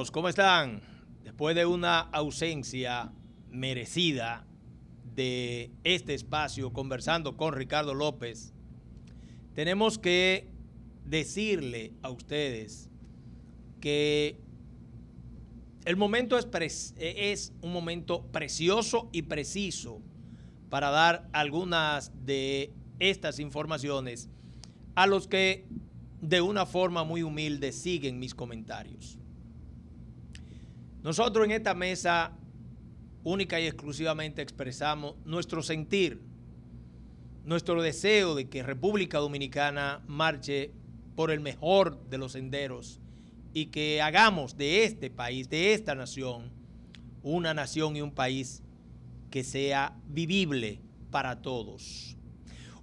amigos, ¿cómo están? Después de una ausencia merecida de este espacio, conversando con Ricardo López, tenemos que decirle a ustedes que el momento es un momento precioso y preciso para dar algunas de estas informaciones a los que de una forma muy humilde siguen mis comentarios. Nosotros en esta mesa única y exclusivamente expresamos nuestro sentir, nuestro deseo de que República Dominicana marche por el mejor de los senderos y que hagamos de este país, de esta nación, una nación y un país que sea vivible para todos.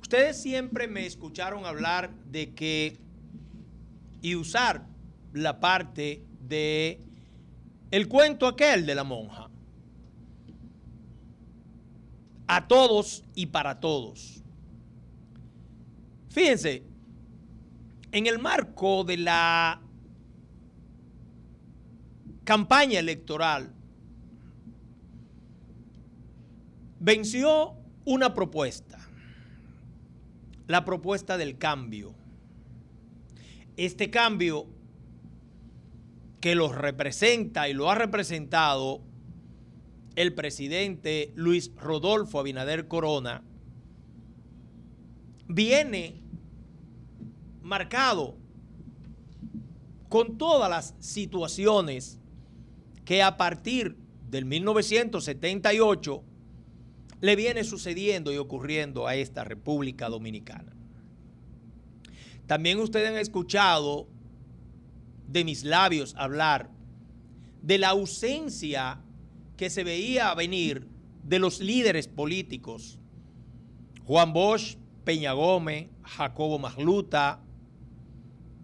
Ustedes siempre me escucharon hablar de que y usar la parte de el cuento aquel de la monja. A todos y para todos. Fíjense, en el marco de la campaña electoral, venció una propuesta, la propuesta del cambio. Este cambio que los representa y lo ha representado el presidente Luis Rodolfo Abinader Corona, viene marcado con todas las situaciones que a partir del 1978 le viene sucediendo y ocurriendo a esta República Dominicana. También ustedes han escuchado de mis labios hablar de la ausencia que se veía venir de los líderes políticos, Juan Bosch, Peña Gómez, Jacobo Magluta,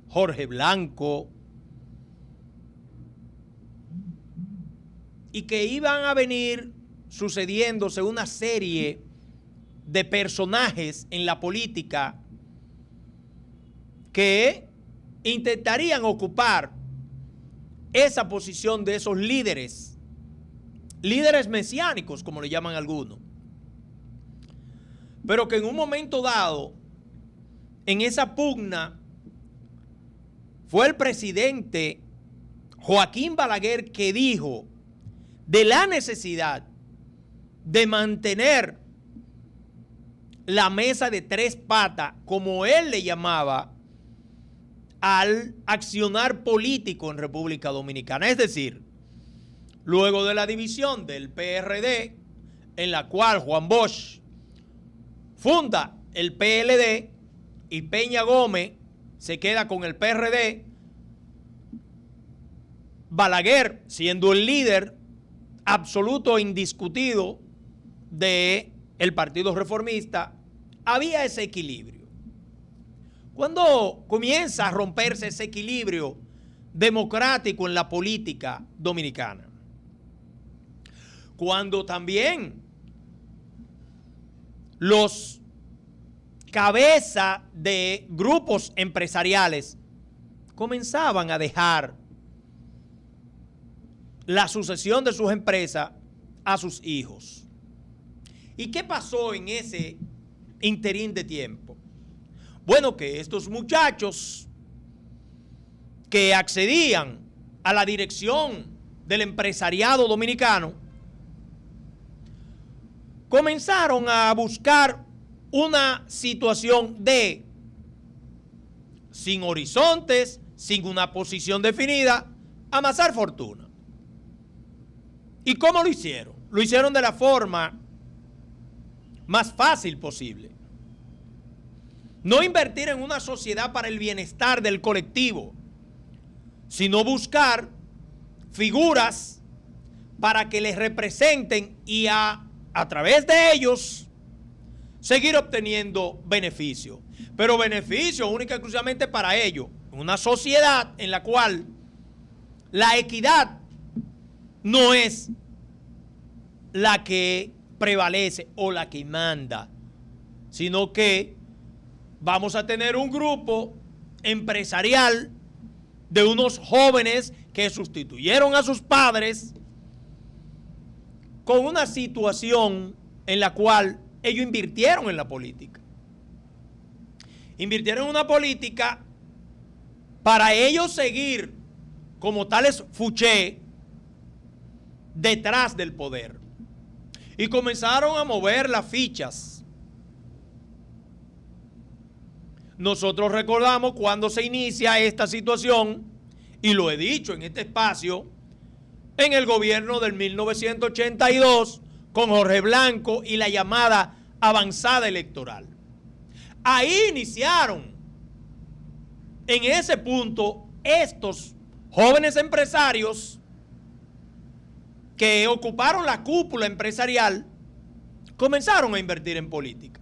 Jorge Blanco, y que iban a venir sucediéndose una serie de personajes en la política que intentarían ocupar esa posición de esos líderes, líderes mesiánicos, como le llaman algunos, pero que en un momento dado, en esa pugna, fue el presidente Joaquín Balaguer que dijo de la necesidad de mantener la mesa de tres patas, como él le llamaba, al accionar político en República Dominicana. Es decir, luego de la división del PRD, en la cual Juan Bosch funda el PLD y Peña Gómez se queda con el PRD, Balaguer, siendo el líder absoluto e indiscutido del Partido Reformista, había ese equilibrio. Cuando comienza a romperse ese equilibrio democrático en la política dominicana, cuando también los cabezas de grupos empresariales comenzaban a dejar la sucesión de sus empresas a sus hijos. ¿Y qué pasó en ese interín de tiempo? Bueno, que estos muchachos que accedían a la dirección del empresariado dominicano comenzaron a buscar una situación de sin horizontes, sin una posición definida, amasar fortuna. ¿Y cómo lo hicieron? Lo hicieron de la forma más fácil posible. No invertir en una sociedad para el bienestar del colectivo, sino buscar figuras para que les representen y a través de ellos seguir obteniendo beneficios. Pero beneficios única y exclusivamente para ellos. Una sociedad en la cual la equidad no es la que prevalece o la que manda, sino que vamos a tener un grupo empresarial de unos jóvenes que sustituyeron a sus padres con una situación en la cual ellos invirtieron en la política. Invirtieron en una política para ellos seguir como tales fuché detrás del poder. Y comenzaron a mover las fichas. Nosotros recordamos cuando se inicia esta situación, y lo he dicho en este espacio, en el gobierno del 1982, con Jorge Blanco y la llamada avanzada electoral. Ahí iniciaron, en ese punto, estos jóvenes empresarios que ocuparon la cúpula empresarial, comenzaron a invertir en política.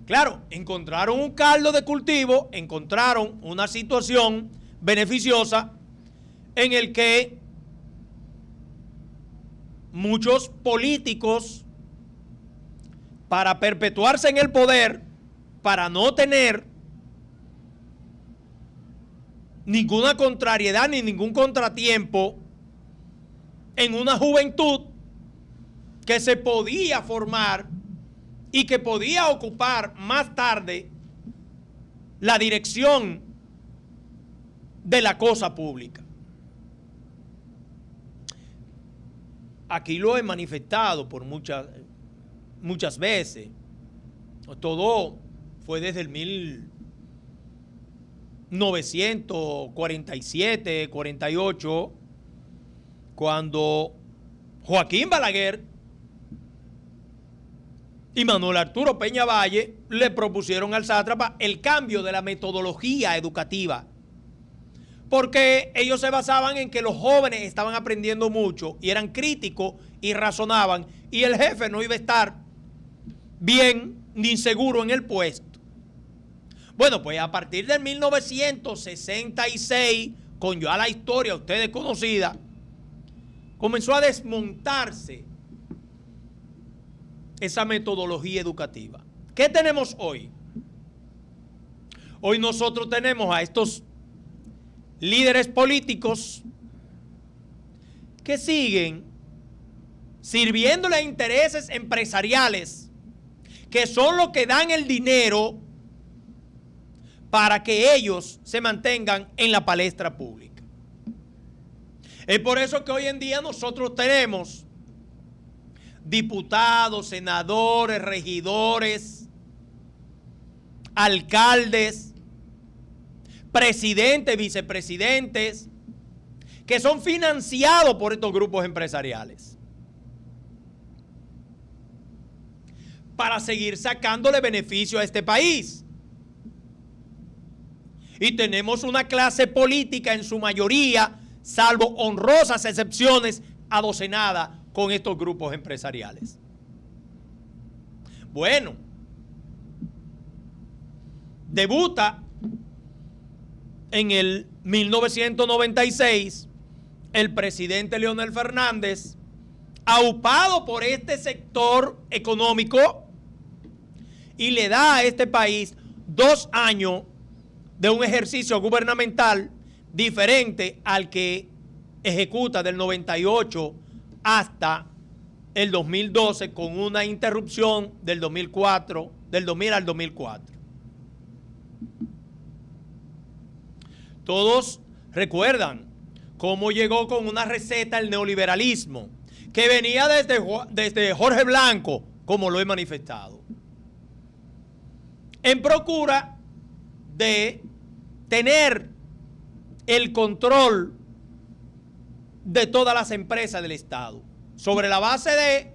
Claro, encontraron un caldo de cultivo, encontraron una situación beneficiosa en el que muchos políticos, para perpetuarse en el poder, para no tener ninguna contrariedad ni ningún contratiempo en una juventud que se podía formar y que podía ocupar más tarde la dirección de la cosa pública. Aquí lo he manifestado por muchas veces. Todo fue desde el 1947, 48, cuando Joaquín Balaguer y Manuel Arturo Peña Valle le propusieron al sátrapa el cambio de la metodología educativa, porque ellos se basaban en que los jóvenes estaban aprendiendo mucho y eran críticos y razonaban, y el jefe no iba a estar bien ni seguro en el puesto. Bueno, pues a partir del 1966, con ya la historia ustedes conocida, comenzó a desmontarse esa metodología educativa. ¿Qué tenemos hoy? Hoy nosotros tenemos a estos líderes políticos que siguen sirviéndole a intereses empresariales, que son los que dan el dinero para que ellos se mantengan en la palestra pública. Es por eso que hoy en día nosotros tenemos diputados, senadores, regidores, alcaldes, presidentes, vicepresidentes, que son financiados por estos grupos empresariales para seguir sacándole beneficio a este país. Y tenemos una clase política en su mayoría, salvo honrosas excepciones, adocenada con estos grupos empresariales. Bueno, debuta en el 1996 el presidente Leonel Fernández, aupado por este sector económico, y le da a este país 2 años de un ejercicio gubernamental diferente al que ejecuta del 98 hasta el 2012, con una interrupción del 2000 al 2004. Todos recuerdan cómo llegó con una receta el neoliberalismo, que venía desde Jorge Blanco, como lo he manifestado, en procura de tener el control de todas las empresas del Estado, sobre la base de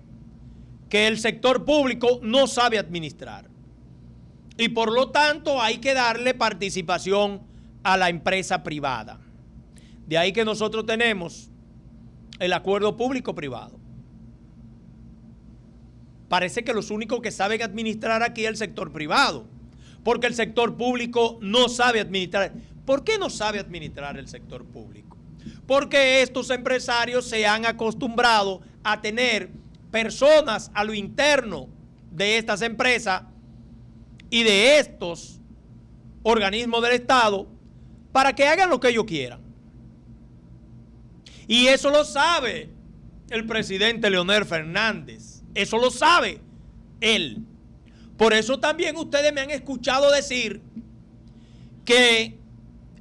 que el sector público no sabe administrar, y por lo tanto hay que darle participación a la empresa privada. De ahí que nosotros tenemos el acuerdo público-privado. Parece que los únicos que saben administrar aquí es el sector privado, porque el sector público no sabe administrar. ¿Por qué no sabe administrar el sector público? Porque estos empresarios se han acostumbrado a tener personas a lo interno de estas empresas y de estos organismos del Estado para que hagan lo que ellos quieran. Y eso lo sabe el presidente Leonel Fernández. Eso lo sabe él. Por eso también ustedes me han escuchado decir que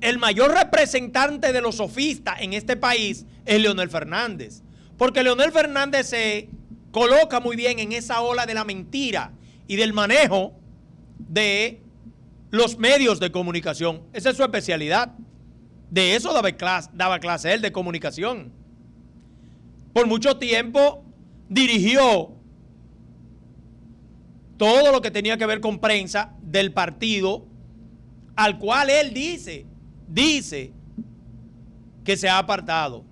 el mayor representante de los sofistas en este país es Leonel Fernández. Porque Leonel Fernández se coloca muy bien en esa ola de la mentira y del manejo de los medios de comunicación. Esa es su especialidad. De eso daba clase él, de comunicación. Por mucho tiempo dirigió todo lo que tenía que ver con prensa del partido al cual él dice que se ha apartado.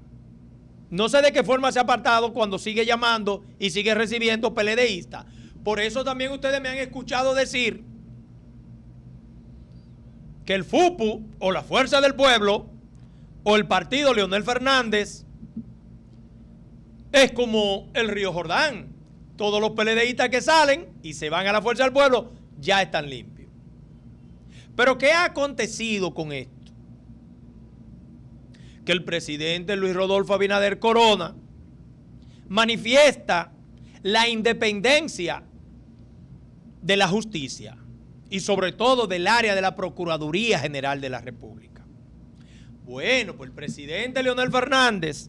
No sé de qué forma se ha apartado cuando sigue llamando y sigue recibiendo PLDistas. Por eso también ustedes me han escuchado decir que el FUPU o la Fuerza del Pueblo o el partido Leonel Fernández es como el Río Jordán. Todos los PLDistas que salen y se van a la Fuerza del Pueblo ya están limpios. Pero ¿qué ha acontecido con esto? Que el presidente Luis Rodolfo Abinader Corona manifiesta la independencia de la justicia y sobre todo del área de la Procuraduría General de la República. Bueno, pues el presidente Leonel Fernández,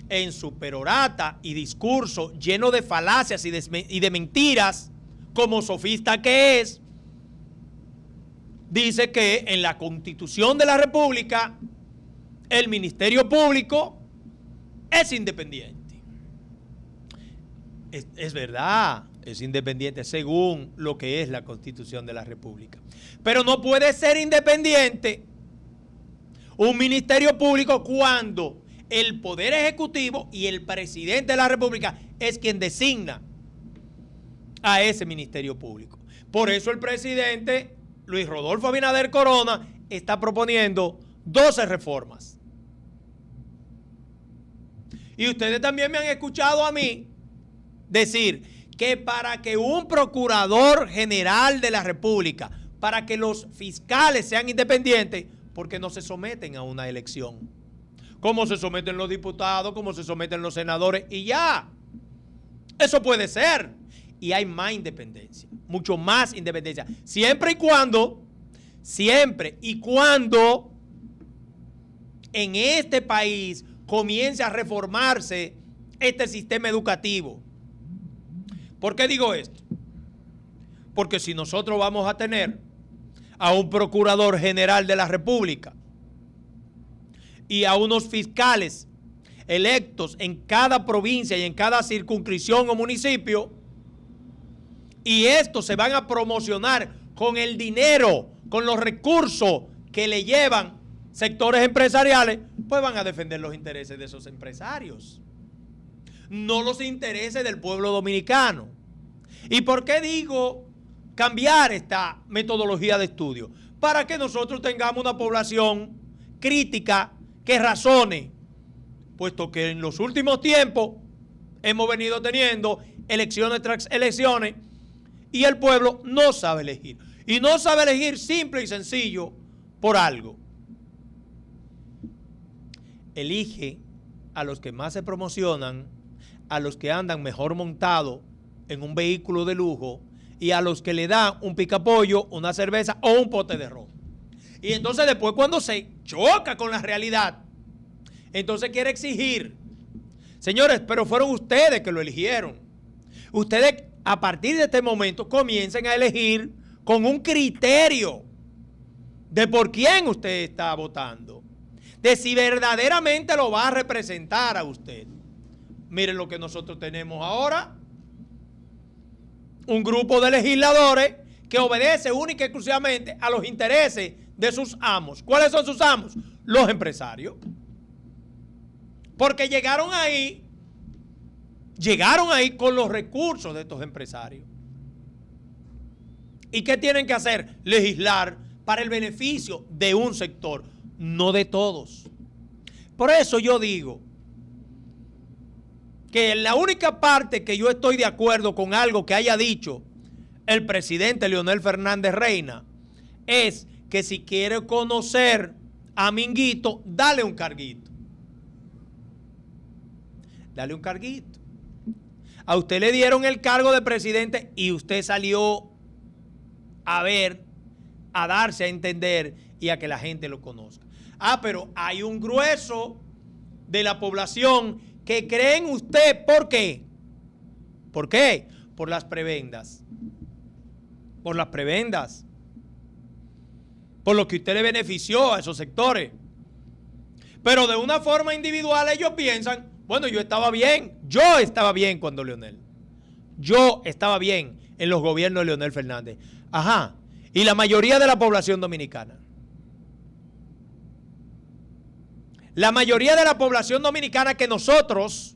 en su perorata y discurso lleno de falacias y de mentiras, como sofista que es, dice que en la Constitución de la República el Ministerio Público es independiente. Es verdad, es independiente según lo que es la Constitución de la República. Pero no puede ser independiente un Ministerio Público cuando el Poder Ejecutivo y el Presidente de la República es quien designa a ese Ministerio Público. Por eso el presidente Luis Rodolfo Abinader Corona está proponiendo 12 reformas. Y ustedes también me han escuchado a mí decir que para que un procurador general de la República, para que los fiscales sean independientes, porque no se someten a una elección, como se someten los diputados, como se someten los senadores, y ya. Eso puede ser. Y hay más independencia, mucho más independencia. Siempre y cuando en este país comience a reformarse este sistema educativo. ¿Por qué digo esto? Porque si nosotros vamos a tener a un procurador general de la República y a unos fiscales electos en cada provincia y en cada circunscripción o municipio, y estos se van a promocionar con el dinero, con los recursos que le llevan sectores empresariales, pues van a defender los intereses de esos empresarios, no los intereses del pueblo dominicano. ¿Y por qué digo cambiar esta metodología de estudio? Para que nosotros tengamos una población crítica que razone, puesto que en los últimos tiempos hemos venido teniendo elecciones tras elecciones y el pueblo no sabe elegir. Y no sabe elegir simple y sencillo por algo. Elige a los que más se promocionan, a los que andan mejor montados en un vehículo de lujo y a los que le dan un picapollo, una cerveza o un pote de ron. Y entonces después cuando se choca con la realidad, entonces quiere exigir. Señores, pero fueron ustedes que lo eligieron. Ustedes a partir de este momento comiencen a elegir con un criterio de por quién usted está votando, de si verdaderamente lo va a representar a usted. Miren lo que nosotros tenemos ahora. Un grupo de legisladores que obedece única y exclusivamente a los intereses de sus amos. ¿Cuáles son sus amos? Los empresarios. Porque llegaron ahí con los recursos de estos empresarios. ¿Y qué tienen que hacer? Legislar para el beneficio de un sector, no de todos. Por eso yo digo que la única parte que yo estoy de acuerdo con algo que haya dicho el presidente Leonel Fernández Reina es que si quiere conocer a Minguito, dale un carguito. Dale un carguito. A usted le dieron el cargo de presidente y usted salió a ver, a darse a entender y a que la gente lo conozca. Ah, pero hay un grueso de la población que cree en usted. ¿Por qué? ¿Por qué? Por las prebendas. Por las prebendas. Por lo que usted le benefició a esos sectores. Pero de una forma individual ellos piensan, bueno, yo estaba bien cuando Leonel. Yo estaba bien en los gobiernos de Leonel Fernández. Ajá. Y la mayoría de la población dominicana. La mayoría de la población dominicana que nosotros,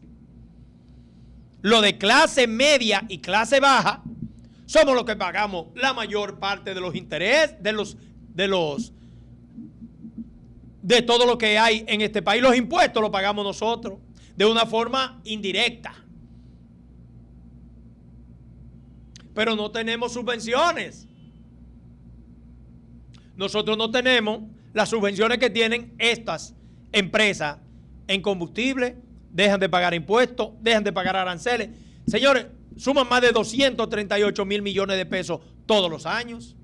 lo de clase media y clase baja, somos los que pagamos la mayor parte de los intereses, de todo lo que hay en este país. Los impuestos los pagamos nosotros de una forma indirecta. Pero no tenemos subvenciones. Nosotros no tenemos las subvenciones que tienen estas empresas en combustible, dejan de pagar impuestos, dejan de pagar aranceles. Señores, suman más de 238 mil millones de pesos todos los años.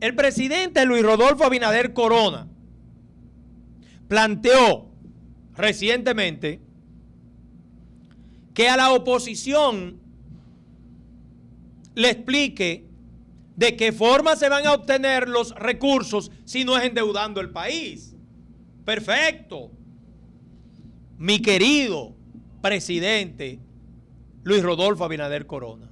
El presidente Luis Rodolfo Abinader Corona planteó recientemente que a la oposición le explique de qué forma se van a obtener los recursos si no es endeudando el país. Perfecto. Mi querido presidente Luis Rodolfo Abinader Corona,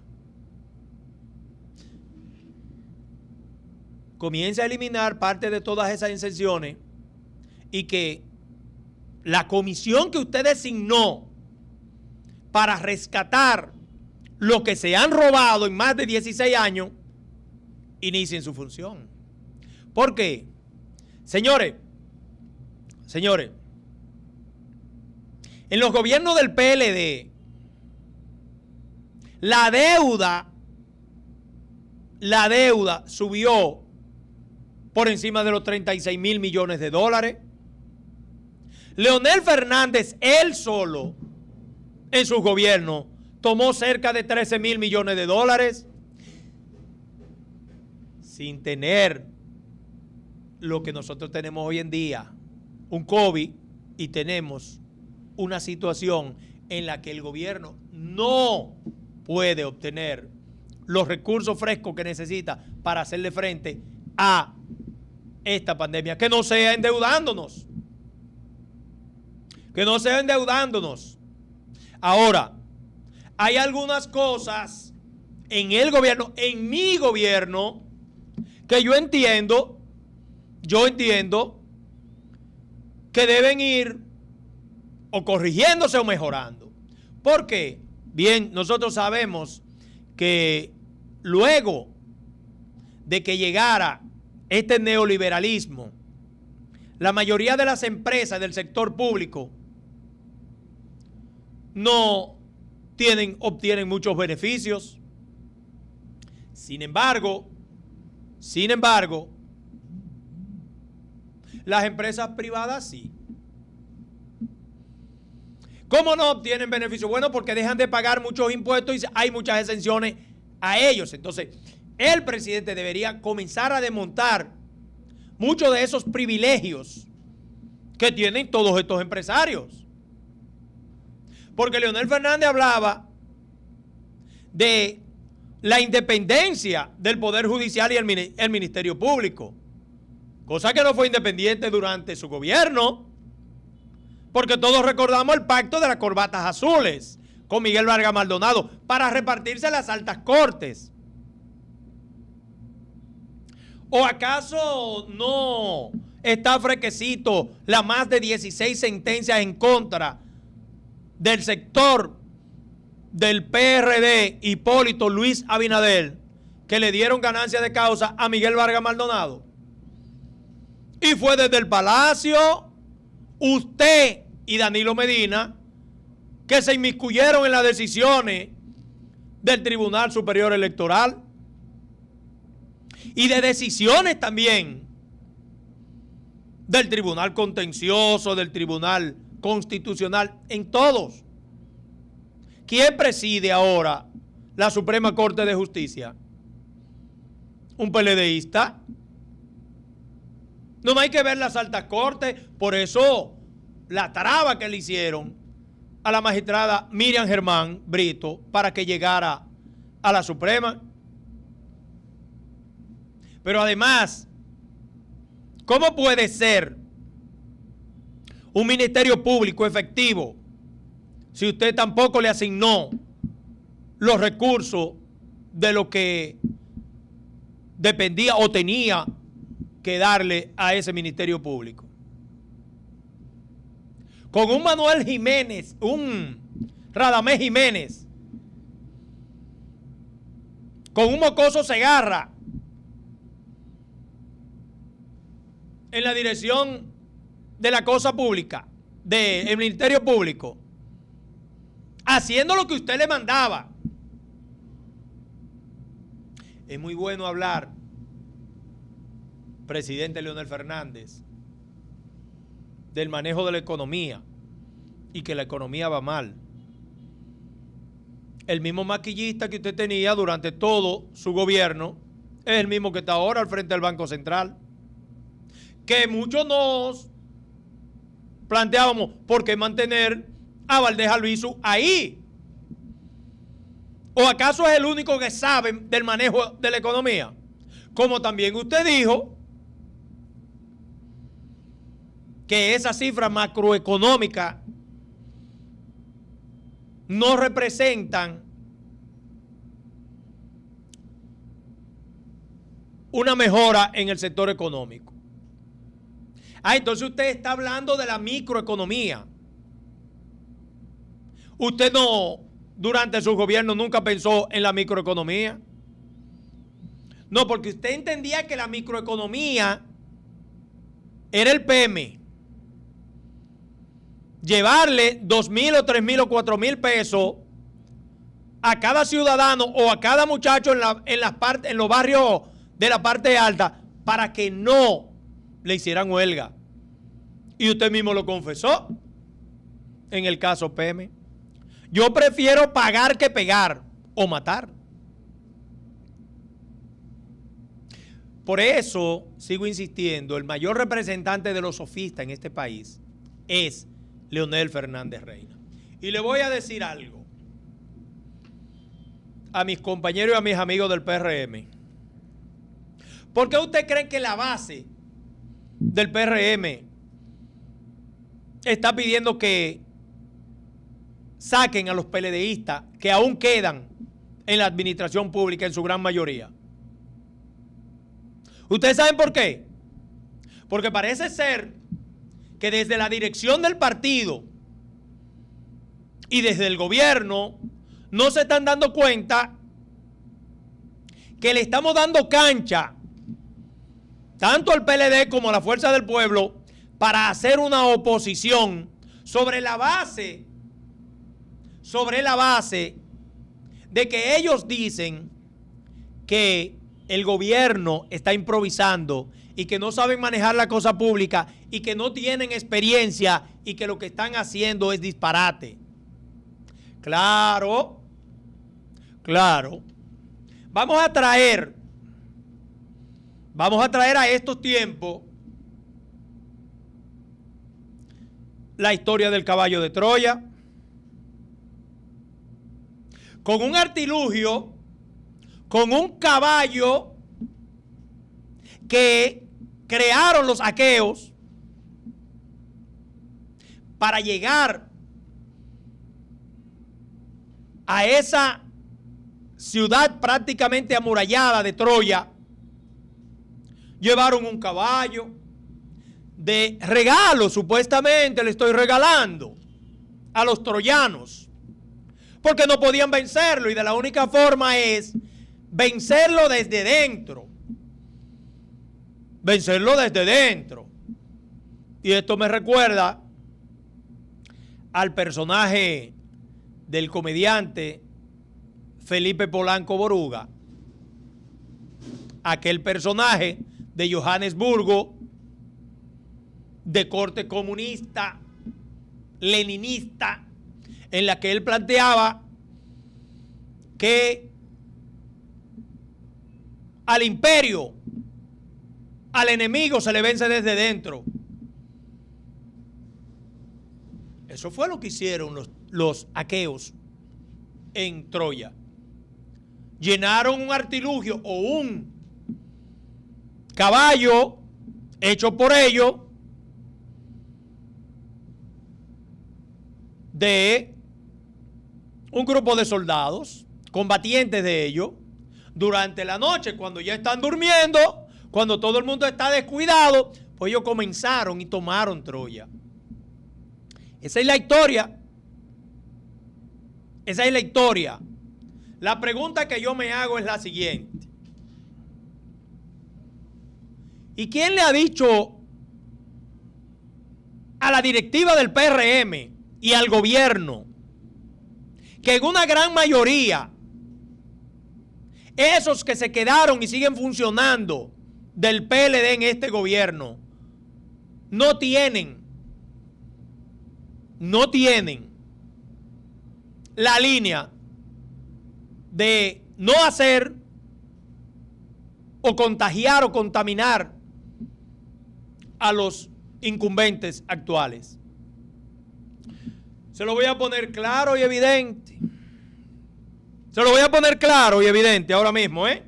comience a eliminar parte de todas esas exenciones y que la comisión que usted designó para rescatar lo que se han robado en más de 16 años inicien su función. ¿Por qué? Señores, en los gobiernos del PLD, la deuda subió por encima de los 36 mil millones de dólares. Leonel Fernández, él solo, en su gobierno, tomó cerca de 13 mil millones de dólares sin tener lo que nosotros tenemos hoy en día, un COVID, y tenemos una situación en la que el gobierno no puede obtener los recursos frescos que necesita para hacerle frente a esta pandemia. Que no sea endeudándonos. Que no sea endeudándonos. Ahora, hay algunas cosas en el gobierno, en mi gobierno, que yo entiendo que deben ir o corrigiéndose o mejorando. ¿Por qué? Bien, nosotros sabemos que luego de que llegara este neoliberalismo, la mayoría de las empresas del sector público no obtienen muchos beneficios. Sin embargo, las empresas privadas sí. ¿Cómo no obtienen beneficios? Bueno, porque dejan de pagar muchos impuestos y hay muchas exenciones a ellos. Entonces, el presidente debería comenzar a desmontar muchos de esos privilegios que tienen todos estos empresarios. Porque Leonel Fernández hablaba de la independencia del Poder Judicial y el Ministerio Público, cosa que no fue independiente durante su gobierno, porque todos recordamos el pacto de las corbatas azules con Miguel Vargas Maldonado para repartirse las altas cortes. ¿O acaso no está fresquecito las más de 16 sentencias en contra del sector del PRD Hipólito Luis Abinader, que le dieron ganancia de causa a Miguel Vargas Maldonado? Y fue desde el Palacio, usted y Danilo Medina, que se inmiscuyeron en las decisiones del Tribunal Superior Electoral. y de decisiones también del Tribunal Contencioso, del Tribunal Constitucional, en todos. ¿Quién preside ahora la Suprema Corte de Justicia? Un PLDista. No hay que ver las altas cortes, por eso la traba que le hicieron a la magistrada Miriam Germán Brito para que llegara a la Suprema. Pero además, ¿cómo puede ser un ministerio público efectivo si usted tampoco le asignó los recursos de lo que dependía o tenía que darle a ese ministerio público? Con un Manuel Jiménez, un Radamés Jiménez, con un Mocoso Segarra en la dirección de la cosa pública, del Ministerio Público, haciendo lo que usted le mandaba. Es muy bueno hablar, presidente Leonel Fernández, del manejo de la economía y que la economía va mal. El mismo maquillista que usted tenía durante todo su gobierno es el mismo que está ahora al frente del Banco Central. Que muchos nos planteábamos por qué mantener a Valdés Albizu ahí. ¿O acaso es el único que sabe del manejo de la economía? Como también usted dijo que esa cifra macroeconómica no representan una mejora en el sector económico. Entonces usted está hablando de la microeconomía. Usted no, durante su gobierno, nunca pensó en la microeconomía. No, porque usted entendía que la microeconomía era el PM. Llevarle 2,000 o 3,000 o 4,000 pesos a cada ciudadano o a cada muchacho en los barrios de la parte alta para que no le hicieran huelga. Y usted mismo lo confesó en el caso PM. Yo prefiero pagar que pegar o matar. Por eso sigo insistiendo, el mayor representante de los sofistas en este país es Leonel Fernández Reina. Y le voy a decir algo a mis compañeros y a mis amigos del PRM. ¿Por qué usted cree que la base del PRM está pidiendo que saquen a los PLDistas que aún quedan en la administración pública en su gran mayoría? ¿Ustedes saben por qué? Porque parece ser que desde la dirección del partido y desde el gobierno no se están dando cuenta que le estamos dando cancha tanto al PLD como a la Fuerza del Pueblo para hacer una oposición sobre la base de que ellos dicen que el gobierno está improvisando y que no saben manejar la cosa pública y que no tienen experiencia y que lo que están haciendo es disparate. Claro. Vamos a traer a estos tiempos la historia del caballo de Troya, con un artilugio, con un caballo que crearon los aqueos para llegar a esa ciudad prácticamente amurallada de Troya. Llevaron un caballo de regalo, supuestamente le estoy regalando a los troyanos, porque no podían vencerlo y de la única forma es vencerlo desde dentro. Vencerlo desde dentro. Y esto me recuerda al personaje del comediante Felipe Polanco Boruga, aquel personaje de Johannesburgo, de corte comunista, leninista, en la que él planteaba que al imperio, al enemigo se le vence desde dentro. Eso fue lo que hicieron los aqueos en Troya. Llenaron un artilugio o un caballo hecho por ellos de un grupo de soldados, combatientes de ellos, durante la noche, cuando ya están durmiendo, cuando todo el mundo está descuidado, pues ellos comenzaron y tomaron Troya. Esa es la historia. Esa es la historia. La pregunta que yo me hago es la siguiente. ¿Y quién le ha dicho a la directiva del PRM y al gobierno que en una gran mayoría esos que se quedaron y siguen funcionando del PLD en este gobierno no tienen la línea de no hacer o contagiar o contaminar a los incumbentes actuales? Se lo voy a poner claro y evidente. Se lo voy a poner claro y evidente ahora mismo, ¿eh?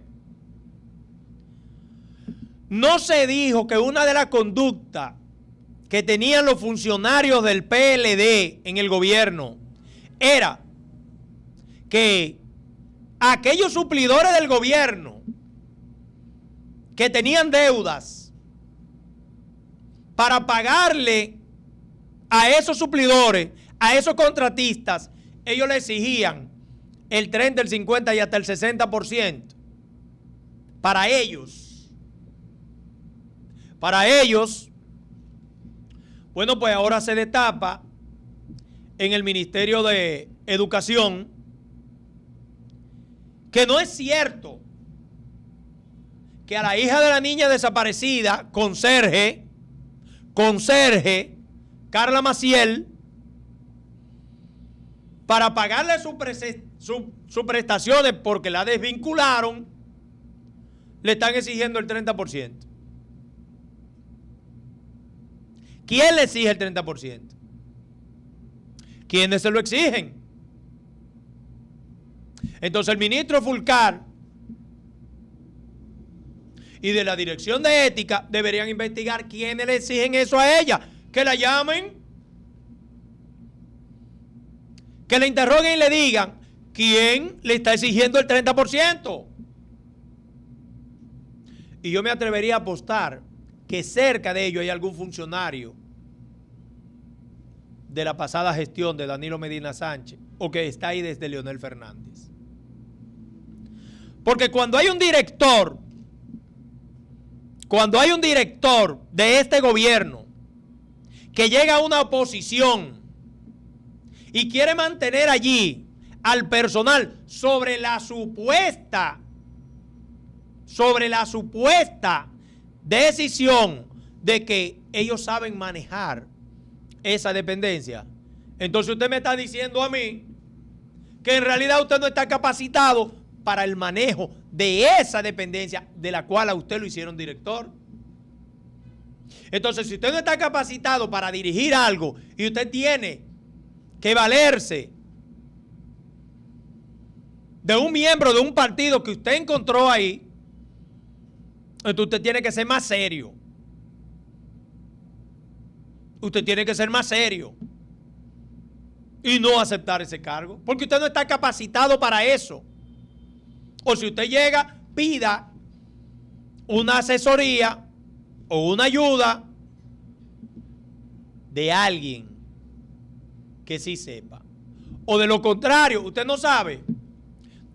No se dijo que una de las conductas que tenían los funcionarios del PLD en el gobierno era que aquellos suplidores del gobierno que tenían deudas, para pagarle a esos suplidores, a esos contratistas, ellos le exigían el 30, el 50 y hasta el 60%. Para ellos, bueno, pues ahora se destapa en el Ministerio de Educación que no es cierto que a la hija de la niña desaparecida, conserje, Carla Maciel, para pagarle sus prestaciones porque la desvincularon, le están exigiendo el 30%. ¿Quién le exige el 30%? ¿Quiénes se lo exigen? Entonces el ministro Fulcar y de la Dirección de Ética deberían investigar quiénes le exigen eso a ella. Que la llamen, que la interroguen y le digan quién le está exigiendo el 30%. Y yo me atrevería a apostar que cerca de ello hay algún funcionario de la pasada gestión de Danilo Medina Sánchez o que está ahí desde Leonel Fernández. Porque cuando hay un director de este gobierno que llega a una oposición y quiere mantener allí al personal sobre la supuesta decisión de que ellos saben manejar esa dependencia, entonces usted me está diciendo a mí que en realidad usted no está capacitado para el manejo de esa dependencia de la cual a usted lo hicieron director. Entonces, si usted no está capacitado para dirigir algo y usted tiene que valerse de un miembro de un partido que usted encontró ahí, entonces usted tiene que ser más serio. Usted tiene que ser más serio y no aceptar ese cargo, porque usted no está capacitado para eso. O si usted llega, pida una asesoría o una ayuda de alguien que sí sepa. O de lo contrario, usted no sabe,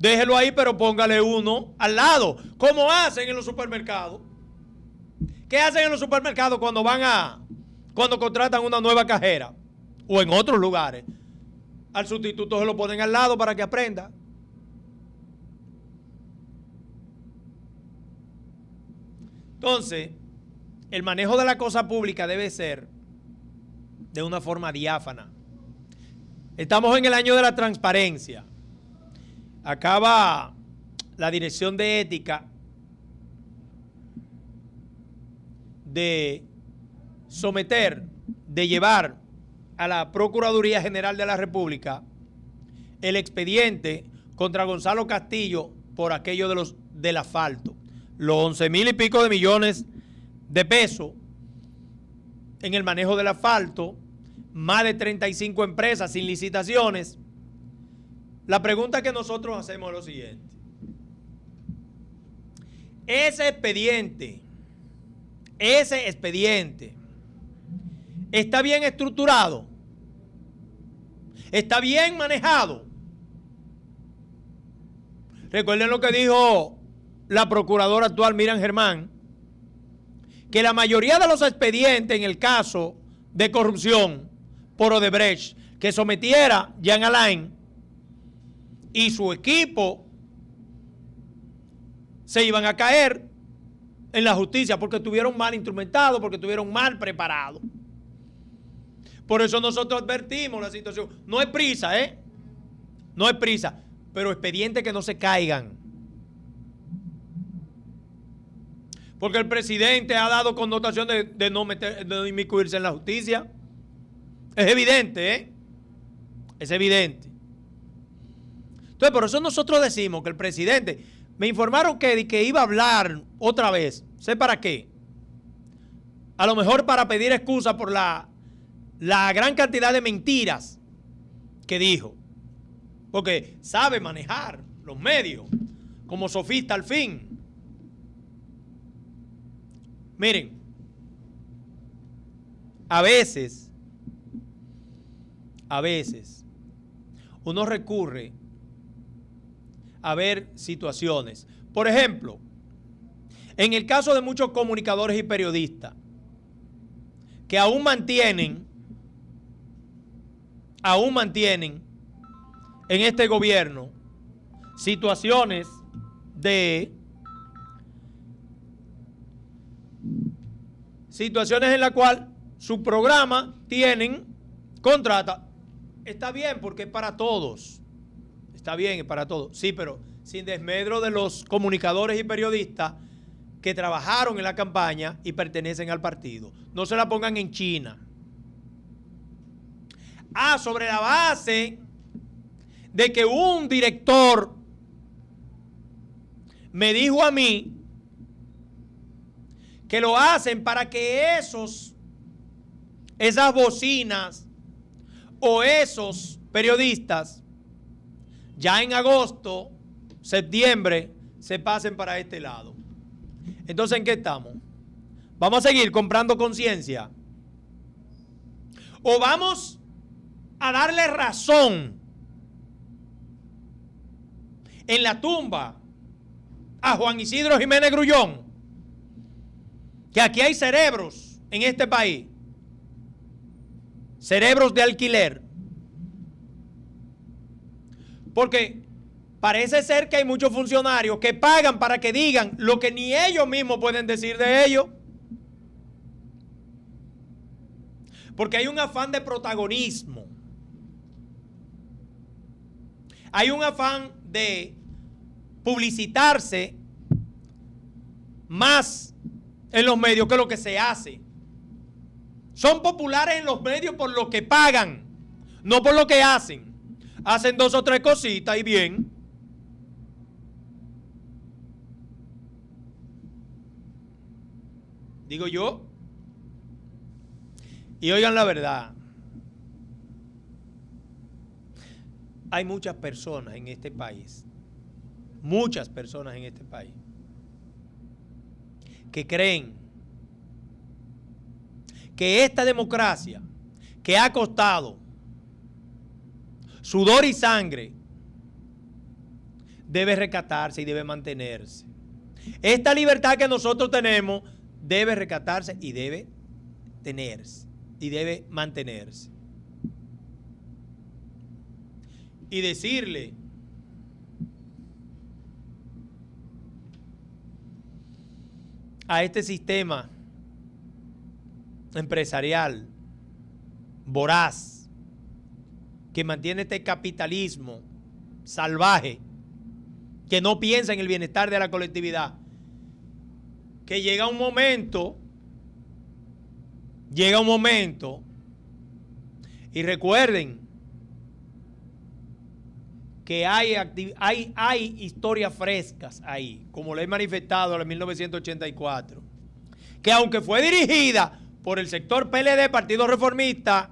déjelo ahí, pero póngale uno al lado, como hacen en los supermercados. ¿Qué hacen en los supermercados cuando contratan una nueva cajera? O en otros lugares. Al sustituto se lo ponen al lado para que aprenda. Entonces, el manejo de la cosa pública debe ser de una forma diáfana. Estamos en el año de la transparencia. Acaba la Dirección de Ética de someter, de llevar a la Procuraduría General de la República el expediente contra Gonzalo Castillo por aquello del asfalto. Los 11,000 y pico de millones de pesos en el manejo del asfalto, más de 35 empresas sin licitaciones. La pregunta que nosotros hacemos es lo siguiente. Ese expediente está bien estructurado, está bien manejado. Recuerden lo que dijo la procuradora actual, Miriam Germán, que la mayoría de los expedientes en el caso de corrupción por Odebrecht que sometiera Jean Alain y su equipo se iban a caer en la justicia porque estuvieron mal instrumentados, porque estuvieron mal preparados. Por eso nosotros advertimos la situación. No hay prisa, no hay prisa, pero expedientes que no se caigan. Porque el presidente ha dado connotación de no inmiscuirse en la justicia. Es evidente, es evidente. Entonces, por eso nosotros decimos que el presidente, me informaron que iba a hablar otra vez. ¿Sé para qué? A lo mejor para pedir excusa por la gran cantidad de mentiras que dijo. Porque sabe manejar los medios como sofista al fin. Miren, a veces uno recurre a ver situaciones. Por ejemplo, en el caso de muchos comunicadores y periodistas que aún mantienen en este gobierno situaciones en las cuales su programa contrata. Está bien porque es para todos. Está bien, es para todos. Sí, pero sin desmedro de los comunicadores y periodistas que trabajaron en la campaña y pertenecen al partido. No se la pongan en China. Sobre la base de que un director me dijo a mí que lo hacen para que esas bocinas o esos periodistas ya en agosto, septiembre, se pasen para este lado. Entonces, ¿en qué estamos? ¿Vamos a seguir comprando conciencia? ¿O vamos a darle razón en la tumba a Juan Isidro Jiménez Grullón? Que aquí hay cerebros en este país, cerebros de alquiler, porque parece ser que hay muchos funcionarios que pagan para que digan lo que ni ellos mismos pueden decir de ellos, porque hay un afán de protagonismo, hay un afán de publicitarse más en los medios que lo que se hace. Son populares en los medios por lo que pagan, no por lo que hacen. Hacen 2 o 3 cositas y bien. Digo yo. Y oigan la verdad. Hay muchas personas en este país, que creen que esta democracia que ha costado sudor y sangre debe rescatarse y debe mantenerse. Esta libertad que nosotros tenemos debe rescatarse y debe tenerse y debe mantenerse. Y decirle a este sistema empresarial voraz que mantiene este capitalismo salvaje, que no piensa en el bienestar de la colectividad, que llega un momento, y recuerden que hay historias frescas ahí, como lo he manifestado en 1984, que aunque fue dirigida por el sector PLD, Partido Reformista,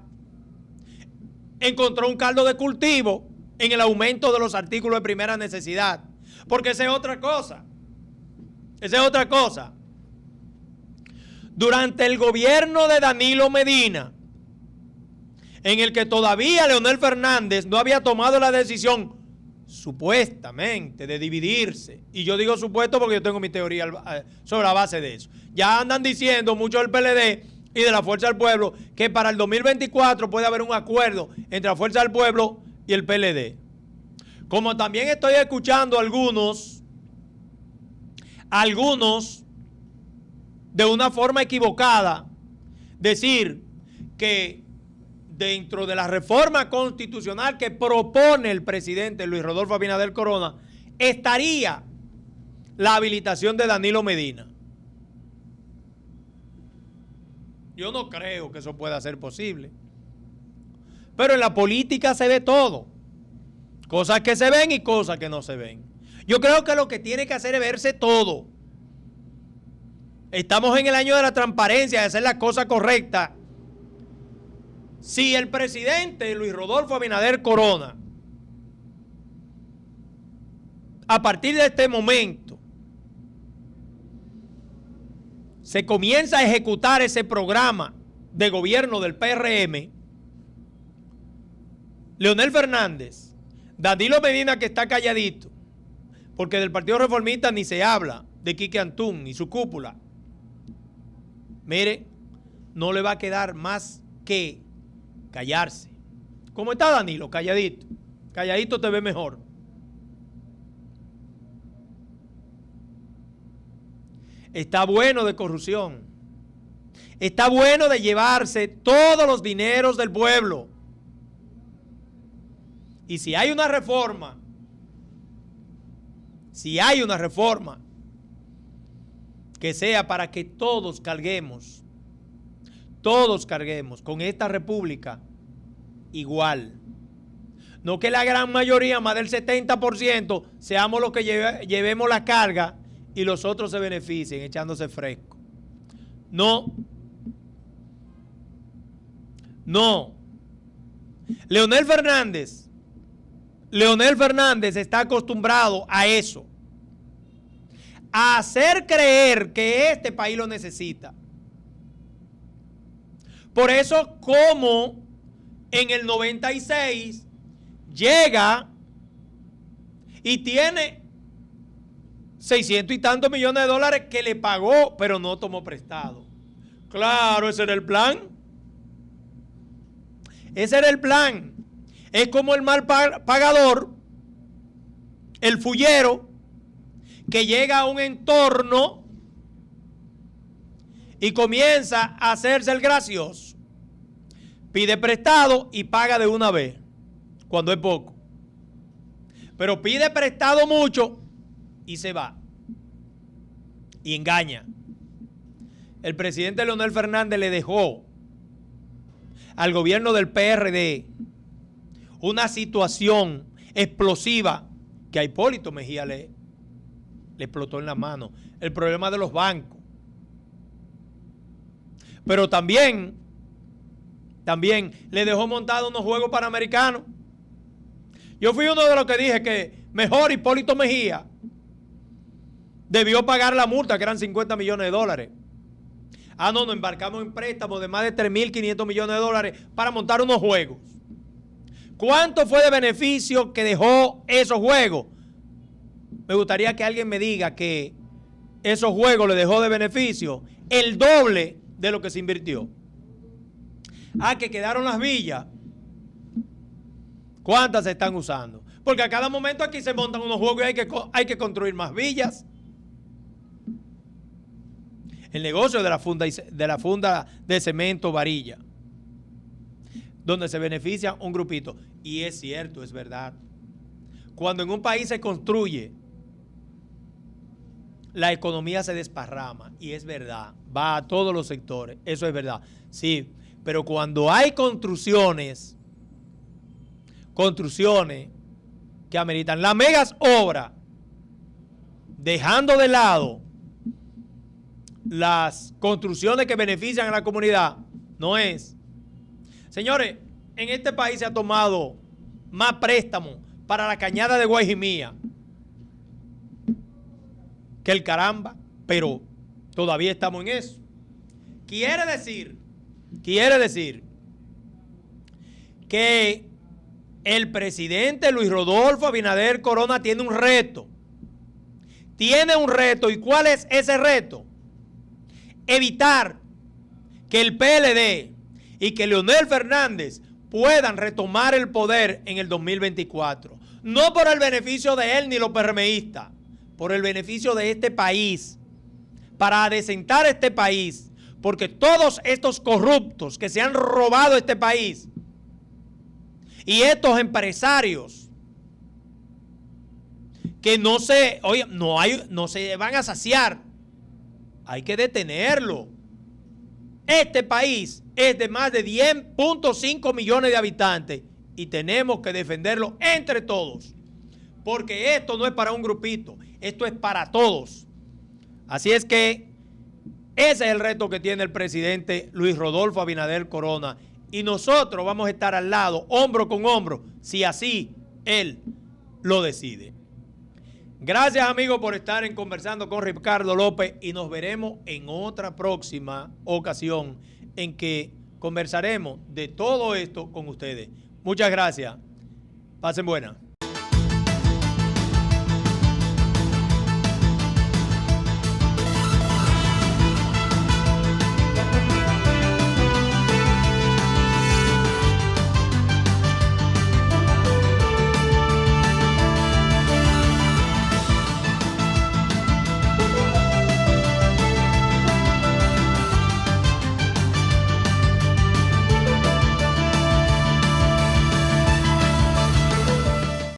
encontró un caldo de cultivo en el aumento de los artículos de primera necesidad. Porque esa es otra cosa. Durante el gobierno de Danilo Medina, en el que todavía Leonel Fernández no había tomado la decisión, supuestamente, de dividirse. Y yo digo supuesto porque yo tengo mi teoría sobre la base de eso. Ya andan diciendo muchos del PLD y de la Fuerza del Pueblo que para el 2024 puede haber un acuerdo entre la Fuerza del Pueblo y el PLD. Como también estoy escuchando algunos de una forma equivocada decir que dentro de la reforma constitucional que propone el presidente Luis Rodolfo Abinader Corona estaría la habilitación de Danilo Medina. Yo no creo que eso pueda ser posible. Pero en la política se ve todo. Cosas que se ven y cosas que no se ven. Yo creo que lo que tiene que hacer es verse todo. Estamos en el año de la transparencia, de hacer la cosa correcta. Si el presidente Luis Rodolfo Abinader Corona, a partir de este momento, se comienza a ejecutar ese programa de gobierno del PRM, Leonel Fernández, Danilo Medina, que está calladito, porque del Partido Reformista ni se habla, de Quique Antún y su cúpula, mire, no le va a quedar más que callarse. ¿Cómo está Danilo? Calladito. Calladito te ve mejor. Está bueno de corrupción. Está bueno de llevarse todos los dineros del pueblo. Y si hay una reforma, que sea para que todos carguemos con esta república igual. No que la gran mayoría, más del 70%, seamos los que llevemos la carga y los otros se beneficien echándose fresco. No. Leonel Fernández está acostumbrado a eso. A hacer creer que este país lo necesita. Por eso, como en el 96 llega y tiene 600 y tantos millones de dólares que le pagó, pero no tomó prestado. Claro, ese era el plan. Ese era el plan. Es como el mal pagador, el fullero, que llega a un entorno y comienza a hacerse el gracioso. Pide prestado y paga de una vez, cuando es poco. Pero pide prestado mucho y se va. Y engaña. El presidente Leonel Fernández le dejó al gobierno del PRD una situación explosiva que a Hipólito Mejía le explotó en la mano. El problema de los bancos. Pero también le dejó montado unos Juegos Panamericanos. Yo fui uno de los que dije que mejor Hipólito Mejía debió pagar la multa, que eran 50 millones de dólares. Nos embarcamos en préstamos de más de 3.500 millones de dólares para montar unos juegos. ¿Cuánto fue de beneficio que dejó esos juegos? Me gustaría que alguien me diga que esos juegos le dejó de beneficio el doble de lo que se invirtió. Que quedaron las villas. ¿Cuántas se están usando? Porque a cada momento aquí se montan unos juegos y hay que construir más villas. El negocio de la funda de cemento varilla, donde se beneficia un grupito. Y es cierto, es verdad. Cuando en un país se construye, la economía se desparrama. Y es verdad, va a todos los sectores. Eso es verdad. Sí, pero cuando hay construcciones que ameritan las megas obras, dejando de lado las construcciones que benefician a la comunidad, no es. Señores, en este país se ha tomado más préstamos para la cañada de Guajimía que el caramba, pero todavía estamos en eso. Quiere decir que el presidente Luis Rodolfo Abinader Corona tiene un reto. ¿Y cuál es ese reto? Evitar que el PLD y que Leonel Fernández puedan retomar el poder en el 2024. No por el beneficio de él ni los PRMistas, por el beneficio de este país, para adecentar este país, porque todos estos corruptos que se han robado este país y estos empresarios que no se van a saciar, hay que detenerlo. Este país es de más de 10.5 millones de habitantes y tenemos que defenderlo entre todos, porque esto no es para un grupito, esto es para todos. Así es que ese es el reto que tiene el presidente Luis Rodolfo Abinader Corona y nosotros vamos a estar al lado, hombro con hombro, si así él lo decide. Gracias, amigos, por estar en Conversando con Ricardo López y nos veremos en otra próxima ocasión en que conversaremos de todo esto con ustedes. Muchas gracias. Pasen buenas.